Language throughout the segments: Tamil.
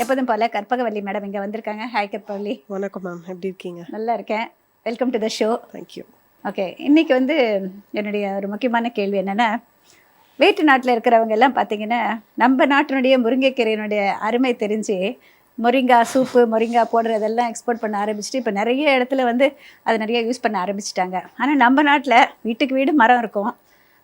எப்போதும் போல கற்பகவல்லி மேடம் இங்கே வந்திருக்காங்க. ஹாய் கற்பகவல்லி. வணக்கம் மேம், எப்படி இருக்கீங்க? நல்லா இருக்கேன். Welcome to the show. Thank you. Okay, இன்றைக்கி வந்து என்னுடைய ஒரு முக்கியமான கேள்வி என்னென்னா, வேற்று நாட்டில் இருக்கிறவங்க எல்லாம் பார்த்தீங்கன்னா நம்ம நாட்டினுடைய முருங்கைக்கீரையினுடைய அருமை தெரிஞ்சு மொரிங்கா சூப்பு, மொரிங்கா போடுறதெல்லாம் எக்ஸ்போர்ட் பண்ண ஆரம்பிச்சுட்டு இப்போ நிறைய இடத்துல வந்து அதை நிறைய யூஸ் பண்ண ஆரம்பிச்சிட்டாங்க. ஆனால் நம்ம நாட்டில் வீட்டுக்கு வீடு மரம் இருக்கும்,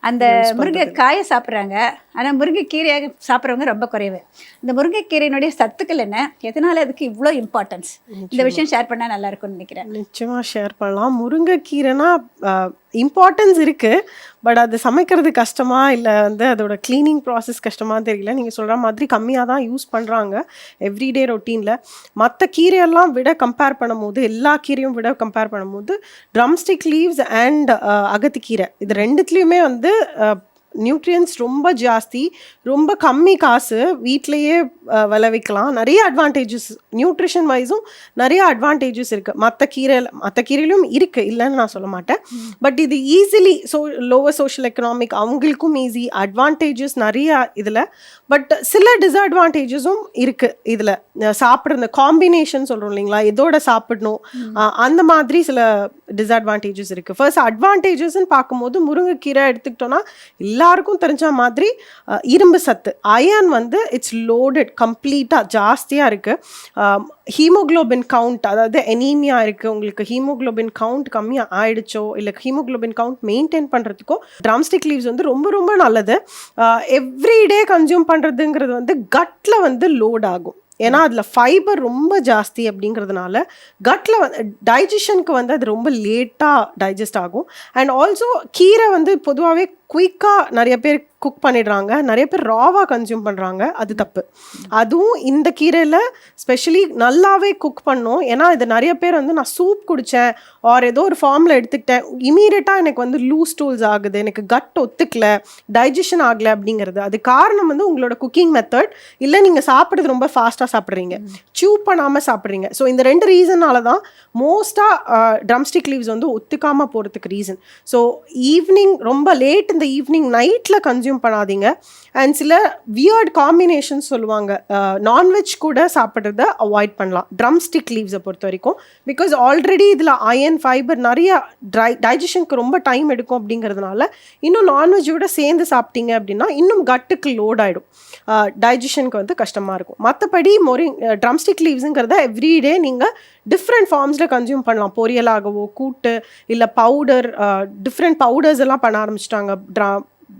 அந்த முருங்கைக்காயை சாப்பிட்றாங்க. ஆனால் முருங்கைக்கீரையாக சாப்பிட்றவங்க ரொம்ப குறைவு. இந்த முருங்கைக்கீரையினுடைய சத்துக்கள் என்ன, எதனால் அதுக்கு இவ்வளோ இம்பார்ட்டன்ஸ், இந்த விஷயம் ஷேர் பண்ணால் நல்லா இருக்கும்னு நினைக்கிறேன். நிச்சயமாக ஷேர் பண்ணலாம். முருங்கைக்கீரைனா இம்பார்ட்டன்ஸ் இருக்குது, பட் அது சமைக்கிறது கஷ்டமா இல்லை வந்து அதோட க்ளீனிங் ப்ராசஸ் கஷ்டமானு தெரியல. நீங்கள் சொல்கிற மாதிரி கம்மியாக தான் யூஸ் பண்ணுறாங்க எவ்ரிடே ரொட்டீனில். மற்ற கீரையெல்லாம் விட கம்பேர் பண்ணும்போது, எல்லா கீரையும் விட கம்பேர் பண்ணும்போது ட்ரம்ஸ்டிக் லீவ்ஸ் அண்ட் அகத்திக்கீரை இது ரெண்டுத்துலேயுமே வந்து நியூட்ரியன்ஸ் ரொம்ப ஜாஸ்தி, ரொம்ப கம்மி காசு, வீட்டிலையே விளைவிக்கலாம். நிறைய அட்வான்டேஜஸ் நியூட்ரிஷன் வைஸும் நிறைய அட்வான்டேஜஸ் இருக்குது. மற்ற கீரையிலும் இருக்குது, இல்லைன்னு நான் சொல்ல மாட்டேன். பட் இது ஈஸிலி லோவர் சோஷியல் எக்கனாமிக் அவங்களுக்கும் ஈஸி, அட்வான்டேஜஸ் நிறையா இதில். பட் சில டிஸ்அட்வான்டேஜஸும் இருக்குது இதில். சாப்பிட்ற இந்த காம்பினேஷன் சொல்கிறோம் இல்லைங்களா, எதோட சாப்பிடணும், அந்த மாதிரி சில டிஸ்அட்வான்டேஜஸ் இருக்குது. ஃபர்ஸ்ட் அட்வான்டேஜஸ்ன்னு பார்க்கும்போது முருங்கைக்கீரை எடுத்துக்கிட்டோன்னா எல்லாருக்கும் தெரிஞ்ச மாதிரி இரும்பு சத்து, அயன் வந்து இட்ஸ் லோடட் கம்ப்ளீட்டாக ஜாஸ்தியாக இருக்குது. ஹீமோக்ளோபின் கவுண்ட், அதாவது எனீமியா இருக்குது உங்களுக்கு, ஹீமோக்ளோபின் கவுண்ட் கம்மியாக ஆயிடுச்சோ இல்லை ஹீமோக்ளோபின் கவுண்ட் மெயின்டைன் பண்ணுறதுக்கோ ட்ரம்ஸ்டிக் லீவ்ஸ் வந்து ரொம்ப ரொம்ப நல்லது. எவ்ரிடே கன்சியூம் பண்ணுறதுங்கிறது வந்து கட்டில் வந்து லோட் ஆகும். ஏன்னா அதில் ஃபைபர் ரொம்ப ஜாஸ்தி அப்படிங்கிறதுனால கட்டில் வந்து டைஜஷனுக்கு வந்து அது ரொம்ப லேட்டாக டைஜஸ்ட் ஆகும். அண்ட் ஆல்சோ கீரை வந்து பொதுவாகவே குயிக்காக நிறைய பேர் குக் பண்ணிடுறாங்க, நிறைய பேர் ராவாக கன்சியூம் பண்ணுறாங்க, அது தப்பு. அதுவும் இந்த கீரையில் ஸ்பெஷலி நல்லாவே குக் பண்ணோம். ஏன்னா இது நிறைய பேர் வந்து நான் சூப் குடித்தேன் ஆர் ஏதோ ஒரு ஃபார்மில் எடுத்துக்கிட்டேன், இமீடியட்டாக எனக்கு வந்து லூஸ் ஸ்டூல்ஸ் ஆகுது, எனக்கு கட் ஒத்துக்கல, டைஜஷன் ஆகலை அப்படிங்கிறது. அது காரணம் வந்து உங்களோட குக்கிங் மெத்தட், இல்லை நீங்கள் சாப்பிட்றது ரொம்ப ஃபாஸ்ட்டாக சாப்பிட்றீங்க, சூ பண்ணாமல் சாப்பிட்றீங்க. ஸோ இந்த ரெண்டு ரீசனால தான் மோஸ்ட்டாக ட்ரம்ஸ்டிக் லீவ்ஸ் வந்து ஒத்துக்காமல் போகிறதுக்கு ரீசன். ஸோ ஈவினிங் ரொம்ப லேட் இந்த ஈவினிங் நைட்டில் கன்சியூம் பண்ணாதீங்க. அண்ட் சில வியர்ட் காம்பினேஷன் சொல்லுவாங்க, நான்வெஜ் கூட சாப்பிட்றத அவாய்ட் பண்ணலாம் ட்ரம்ஸ்டிக் லீவ்ஸை பொறுத்த வரைக்கும். பிகாஸ் ஆல்ரெடி இதில் அயன் ஃபைபர் நிறைய டைஜஷனுக்கு ரொம்ப டைம் எடுக்கும் அப்படிங்கிறதுனால இன்னும் நான்வெஜ்ஜோட சேர்ந்து சாப்பிட்டீங்க அப்படின்னா இன்னும் கட்டுக்கு லோட் ஆகிடும், டைஜஷனுக்கு வந்து கஷ்டமாக இருக்கும். மற்றபடி ட்ரம்ஸ்டிக் லீவ்ஸுங்கிறத எவ்ரிடே நீங்கள் டிஃப்ரெண்ட் ஃபார்ம்ஸில் கன்சியூம் பண்ணலாம். பொரியலாகவோ, கூட்டு, இல்லை பவுடர், டிஃப்ரெண்ட் பவுடர்ஸ் எல்லாம் பண்ண ஆரம்பிச்சிட்டாங்க.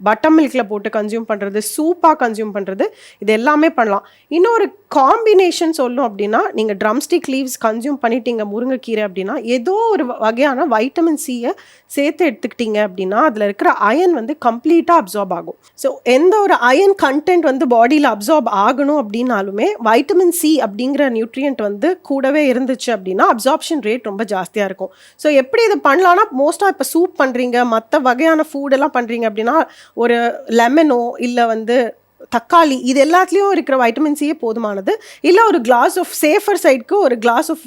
பட்டர் மில்கில் போட்டு கன்சியூம் பண்ணுறது, சூப்பாக கன்சியூம் பண்ணுறது, இது எல்லாமே பண்ணலாம். இன்னொரு காம்பினேஷன் சொல்லணும் அப்படின்னா, நீங்கள் ட்ரம்ஸ்டிக் லீவ்ஸ் கன்சியூம் பண்ணிட்டீங்க முருங்கைக்கீரை அப்படின்னா, ஏதோ ஒரு வகையான வைட்டமின் சியை சேர்த்து எடுத்துக்கிட்டீங்க அப்படின்னா அதில் இருக்கிற அயன் வந்து கம்ப்ளீட்டாக அப்சார்ப் ஆகும். ஸோ எந்த ஒரு அயன் கண்டென்ட் வந்து பாடியில் அப்சார்ப் ஆகணும் அப்படின்னாலுமே வைட்டமின் சி அப்படிங்கிற நியூட்ரியன்ட் வந்து கூடவே இருந்துச்சு அப்படின்னா அப்சார்ப்ஷன் ரேட் ரொம்ப ஜாஸ்தியாக இருக்கும். ஸோ எப்படி இது பண்ணலான்னா, மோஸ்ட்டாக இப்போ சூப் பண்ணுறீங்க, மற்ற வகையான ஃபுட்டெல்லாம் பண்ணுறீங்க அப்படின்னா ஒரு லெமனோ இல்லை வந்து தக்காளி, இது எல்லாத்துலேயும் இருக்கிற வைட்டமின் சியே போதுமானது. இல்லை ஒரு கிளாஸ் ஆஃப் சேஃபர் சைடுக்கு ஒரு கிளாஸ் ஆஃப்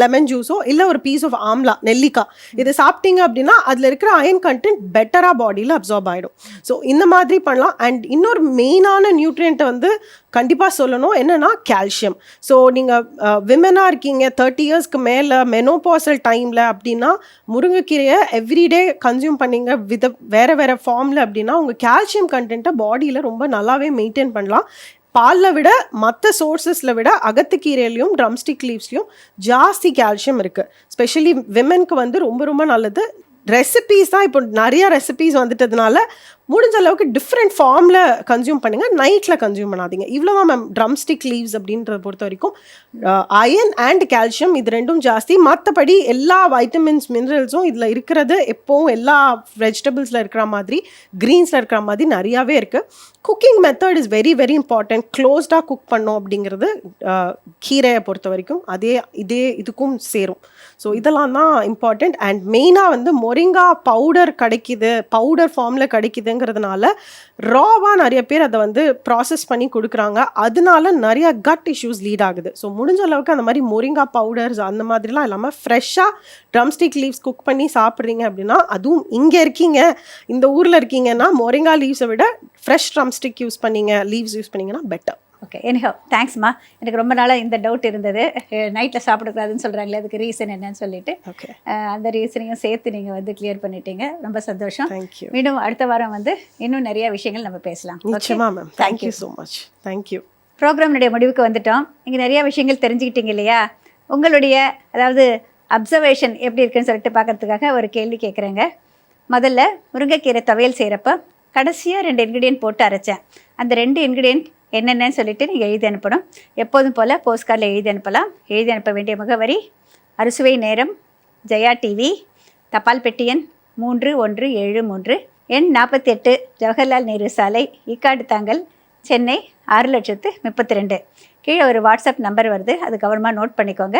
லெமன் ஜூஸோ இல்லை ஒரு பீஸ் ஆஃப் ஆம்லா, நெல்லிக்காய், இது சாப்பிட்டீங்க அப்படின்னா அதில் இருக்கிற அயன் கண்டென்ட் பெட்டராக பாடியில் அப்சார்ப் ஆகிடும். ஸோ இந்த மாதிரி பண்ணலாம். அண்ட் இன்னொரு மெயினான நியூட்ரியண்ட்டை வந்து கண்டிப்பாக சொல்லணும், என்னென்னா கால்சியம். ஸோ நீங்கள் விமனாக இருக்கீங்க 30 இயர்ஸ்க்கு மேலே மெனோபாசல் டைமில் அப்படின்னா முருங்கைக்கீரையை எவ்ரிடே கன்சியூம் பண்ணிங்க வேறு வேறு ஃபார்மில் அப்படின்னா உங்கள் கால்சியம் கண்டென்ட்டை பாடியில் ரொம்ப நல்லாவே மெயின்டைன் பண்ணலாம். பாலில் விட மற்ற சோர்ஸஸில் விட அகத்திக்கீரையிலையும் ட்ரம்ஸ்டிக் லீவ்ஸ்லையும் ஜாஸ்தி கால்சியம் இருக்குது. ஸ்பெஷலி விமென்க்கு வந்து ரொம்ப ரொம்ப நல்லது. ரெசிபீஸ் தான் இப்போ நிறையா ரெசிபீஸ் வந்துட்டதுனால முடிஞ்ச அளவுக்கு டிஃப்ரெண்ட் ஃபார்மில் கன்சியூம் பண்ணுங்கள், நைட்டில் கன்சியூம் பண்ணாதீங்க. இவ்வளோ தான் மேம் ட்ரம்ஸ்டிக் லீவ்ஸ் அப்படின்றத பொறுத்த வரைக்கும். அயன் அண்ட் கால்சியம் இது ரெண்டும் ஜாஸ்தி. மற்றபடி எல்லா வைட்டமின்ஸ், மினரல்ஸும் இதில் இருக்கிறது எப்போவும் எல்லா வெஜிடபிள்ஸில் இருக்கிற மாதிரி, க்ரீன்ஸில் இருக்கிற மாதிரி நிறையாவே இருக்குது. Cooking method is very very important. க்ளோஸ்டாக குக் பண்ணோம் அப்படிங்கிறது கீரையை பொறுத்த வரைக்கும் இதுக்கும் சேரும். ஸோ இதெல்லாம் தான் இம்பார்ட்டண்ட். அண்ட் மெயினாக வந்து மொரிங்கா பவுடர் கிடைக்கிது, பவுடர் ஃபார்மில் கிடைக்குதுங்கிறதுனால ராவாக நிறைய பேர் அதை வந்து ப்ராசஸ் பண்ணி கொடுக்குறாங்க, அதனால நிறைய கட் இஷ்யூஸ் லீட் ஆகுது. ஸோ முடிஞ்ச அளவுக்கு அந்த மாதிரி மொரிங்கா பவுடர்ஸ் அந்த மாதிரிலாம் இல்லாமல் ஃப்ரெஷ்ஷாக ட்ரம்ஸ்டிக் லீவ்ஸ் குக் பண்ணி சாப்பிட்றீங்க அப்படின்னா, அதுவும் இங்கே இருக்கீங்க, இந்த ஊரில் இருக்கீங்கன்னா மொரிங்கா லீவ்ஸை விட ஃப்ரெஷ் ட்ரம்ஸ்டிக் லீவ்ஸ் யூஸ் பண்ணிங்கன்னா பெட்டர். ஓகே, எனிஹோ தேங்க்ஸ்மா. எனக்கு ரொம்ப நாளாக இந்த டவுட் இருந்தது, நைட்டில் சாப்பிடக்கூடாதுன்னு சொல்கிறாங்களே, அதுக்கு ரீசன் என்னன்னு சொல்லிட்டு ஓகே, அந்த ரீசனையும் சேர்த்து நீங்கள் வந்து கிளியர் பண்ணிட்டீங்க. ரொம்ப சந்தோஷம். தேங்க்யூ. மீண்டும் அடுத்த வாரம் வந்து இன்னும் நிறைய விஷயங்கள் நம்ம பேசலாம். நிச்சயமா ma'am. Thank you so much. Thank you. ப்ரோக்ராம்னுடைய முடிவுக்கு வந்துட்டோம். நீங்கள் நிறைய விஷயங்கள் தெரிஞ்சுக்கிட்டீங்க இல்லையா? உங்களுடைய அதாவது அப்சர்வேஷன் எப்படி இருக்குன்னு சொல்லிட்டு பார்க்கறதுக்காக ஒரு கேள்வி கேட்குறேங்க. முதல்ல முருங்கைக்கீரை துவையல் செய்கிறப்ப கடைசியாக 2 இன்க்ரீடியன்ட் போட்டு அரைச்சேன். அந்த 2 இன்க்ரீடியன்ட் என்னென்னு சொல்லிட்டு நீங்கள் எழுதி அனுப்பணும். எப்போதும் போல் போஸ்ட் கார்டில் எழுதி அனுப்பலாம். எழுதி அனுப்ப வேண்டிய முகவரி அறுசுவை நேரம், ஜெயா டிவி, தபால் பெட்டி எண் 3173, எண் 48, ஜவஹர்லால் நேரு சாலை, ஈக்காடு தாங்கல், சென்னை 6,32,000. கீழே ஒரு வாட்ஸ்அப் நம்பர் வருது, அது கவனமாக நோட் பண்ணிக்கோங்க.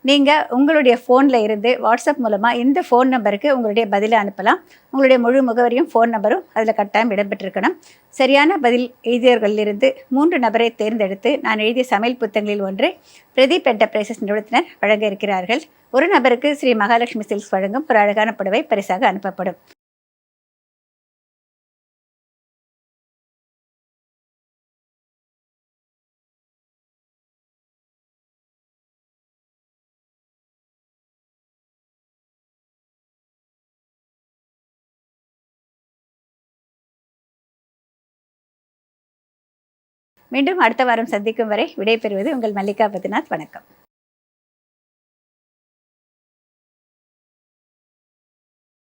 நீங்கள் உங்களுடைய ஃபோனில் இருந்து வாட்ஸ்அப் மூலமாக இந்த ஃபோன் நம்பருக்கு உங்களுடைய பதிலை அனுப்பலாம். உங்களுடைய முழு முகவரியும் ஃபோன் நம்பரும் அதில் கட்டாயம் இடம்பெற்றிருக்கணும். சரியான பதில் எழுதியவர்களிலிருந்து 3 நபரை தேர்ந்தெடுத்து நான் எழுதிய சமையல் புத்தகங்களில் ஒன்று பிரதீப் என்டர்பிரைசஸ் நிறுவனத்தினர் வழங்க இருக்கிறார்கள். ஒரு நபருக்கு ஸ்ரீ மகாலட்சுமி சில்க்ஸ் வழங்கும் ஒரு அழகான புடவை பரிசாக அனுப்பப்படும். மீண்டும் அடுத்த வாரம் சந்திக்கும் வரை விடைபெறுவது உங்கள் மல்லிகா பத்ரிநாத். வணக்கம்.